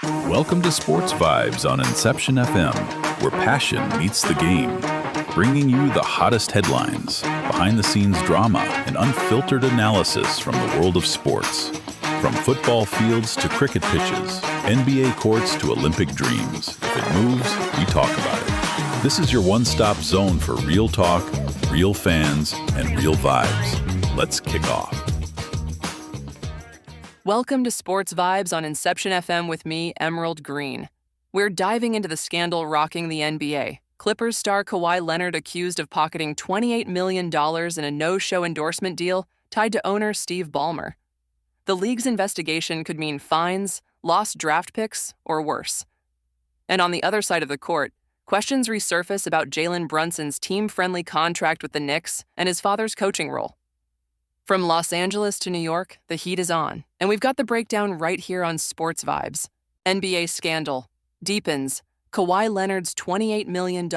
Welcome to Sports Vibes on Inception FM, where passion meets the game, bringing you the hottest headlines, behind-the-scenes drama, and unfiltered analysis from the world of sports. From football fields to cricket pitches, NBA courts to Olympic dreams. If it moves, we talk about it. This is your one-stop zone for real talk, real fans, and real vibes. Let's kick off. Welcome to Sports Vibes on Inception FM with me, Emerald Green. We're diving into the scandal rocking the NBA. Clippers star Kawhi Leonard accused of pocketing $28 million in a no-show endorsement deal tied to owner Steve Ballmer. The league's investigation could mean fines, lost draft picks, or worse. And on the other side of the court, questions resurface about Jalen Brunson's team-friendly contract with the Knicks and his father's coaching role. From Los Angeles to New York, the heat is on, and we've got the breakdown right here on Sports Vibes. NBA scandal, Deepens, Kawhi Leonard's $28 million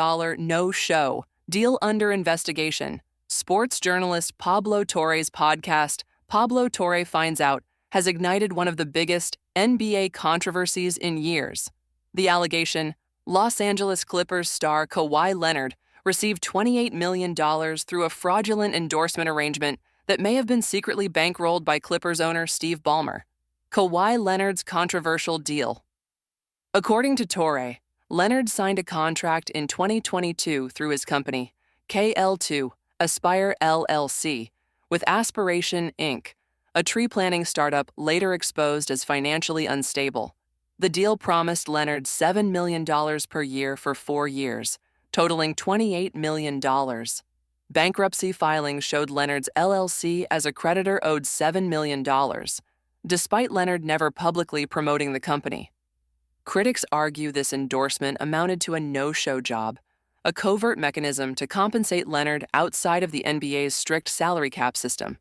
no-show, deal under investigation. Sports journalist Pablo Torre's podcast, Pablo Torre Finds Out, has ignited one of the biggest NBA controversies in years. The allegation, Los Angeles Clippers star Kawhi Leonard received $28 million through a fraudulent endorsement arrangement that may have been secretly bankrolled by Clippers owner Steve Ballmer. Kawhi Leonard's controversial deal. According to Torre, Leonard signed a contract in 2022 through his company, KL2 Aspire LLC, with Aspiration Inc., a tree planting startup later exposed as financially unstable. The deal promised Leonard $7 million per year for 4 years, totaling $28 million. Bankruptcy filings showed Leonard's LLC as a creditor owed $7 million, despite Leonard never publicly promoting the company. Critics argue this endorsement amounted to a no-show job, a covert mechanism to compensate Leonard outside of the NBA's strict salary cap system.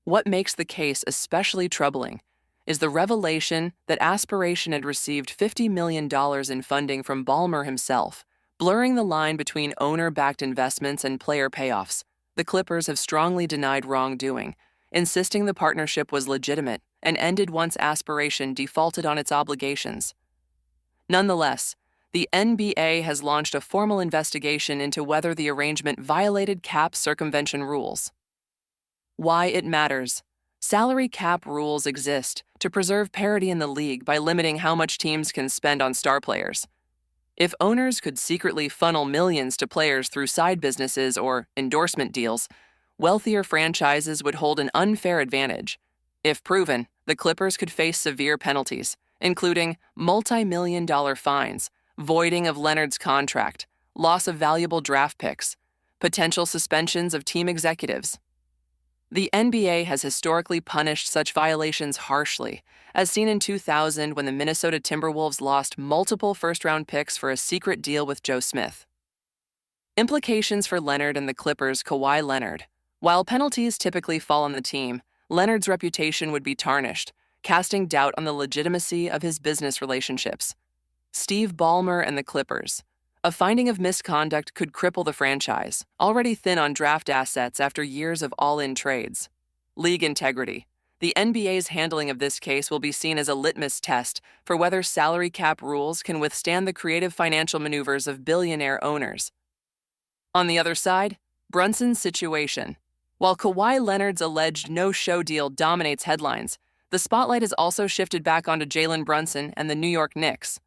What makes the case especially troubling is the revelation that Aspiration had received $50 million in funding from Ballmer himself, blurring the line between owner-backed investments and player payoffs. The Clippers have strongly denied wrongdoing, insisting the partnership was legitimate and ended once Aspiration defaulted on its obligations. Nonetheless, the NBA has launched a formal investigation into whether the arrangement violated cap circumvention rules. Why it matters. Salary cap rules exist to preserve parity in the league by limiting how much teams can spend on star players. If owners could secretly funnel millions to players through side businesses or endorsement deals, wealthier franchises would hold an unfair advantage. If proven, the Clippers could face severe penalties, including multi-million-dollar fines, voiding of Leonard's contract, loss of valuable draft picks, potential suspensions of team executives. The NBA has historically punished such violations harshly, as seen in 2000 when the Minnesota Timberwolves lost multiple first-round picks for a secret deal with Joe Smith. Implications for Leonard and the Clippers' Kawhi Leonard. While penalties typically fall on the team, Leonard's reputation would be tarnished, casting doubt on the legitimacy of his business relationships. Steve Ballmer and the Clippers. A finding of misconduct could cripple the franchise, already thin on draft assets after years of all-in trades. League integrity. The NBA's handling of this case will be seen as a litmus test for whether salary cap rules can withstand the creative financial maneuvers of billionaire owners. On the other side, Brunson's situation. While Kawhi Leonard's alleged no-show deal dominates headlines, the spotlight has also shifted back onto Jalen Brunson and the New York Knicks.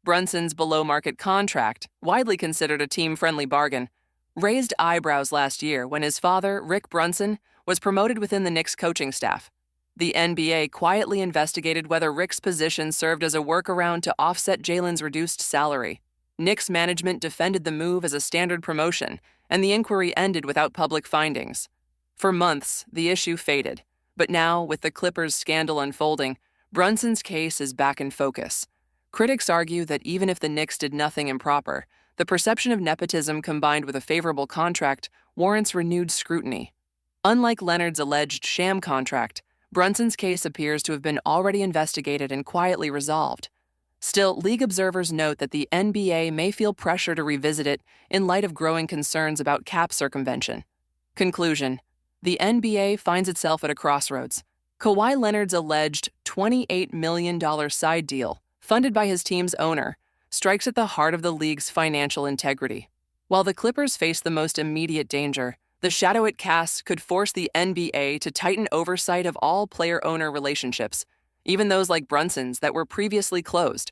Brunson's below-market contract, widely considered a team-friendly bargain, raised eyebrows last year when his father, Rick Brunson, was promoted within the Knicks coaching staff. The NBA quietly investigated whether Rick's position served as a workaround to offset Jalen's reduced salary. Knicks management defended the move as a standard promotion, and the inquiry ended without public findings. For months, the issue faded, but now, with the Clippers scandal unfolding, Brunson's case is back in focus. Critics argue that even if the Knicks did nothing improper, the perception of nepotism combined with a favorable contract warrants renewed scrutiny. Unlike Leonard's alleged sham contract, Brunson's case appears to have been already investigated and quietly resolved. Still, league observers note that the NBA may feel pressure to revisit it in light of growing concerns about cap circumvention. Conclusion. The NBA finds itself at a crossroads. Kawhi Leonard's alleged $28 million side deal funded by his team's owner, strikes at the heart of the league's financial integrity. While the Clippers face the most immediate danger, the shadow it casts could force the NBA to tighten oversight of all player-owner relationships, even those like Brunson's that were previously closed.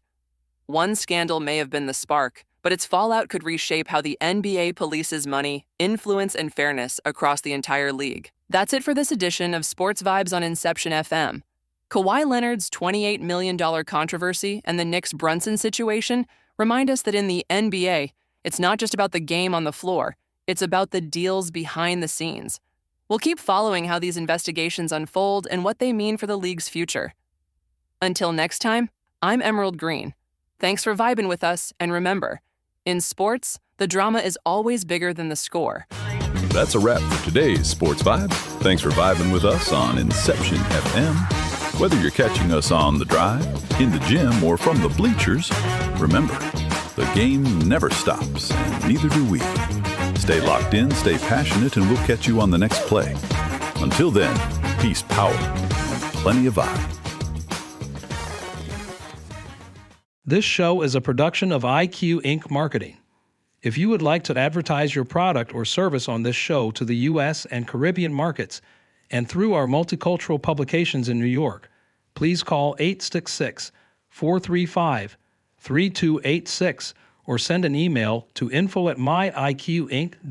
One scandal may have been the spark, but its fallout could reshape how the NBA polices money, influence, and fairness across the entire league. That's it for this edition of Sports Vibes on Inception FM. Kawhi Leonard's $28 million controversy and the Knicks' Brunson situation remind us that in the NBA, it's not just about the game on the floor, it's about the deals behind the scenes. We'll keep following how these investigations unfold and what they mean for the league's future. Until next time, I'm Emerald Green. Thanks for vibing with us, and remember, in sports, the drama is always bigger than the score. That's a wrap for today's Sports Vibes. Thanks for vibing with us on Inception FM. Whether you're catching us on the drive, in the gym, or from the bleachers, remember, the game never stops, and neither do we. Stay locked in, stay passionate, and we'll catch you on the next play. Until then, peace, power, and plenty of vibe. This show is a production of IQ Inc. Marketing. If you would like to advertise your product or service on this show to the U.S. and Caribbean markets and through our multicultural publications in New York, please call 866-435-3286 or send an email to info@myiqinc.com.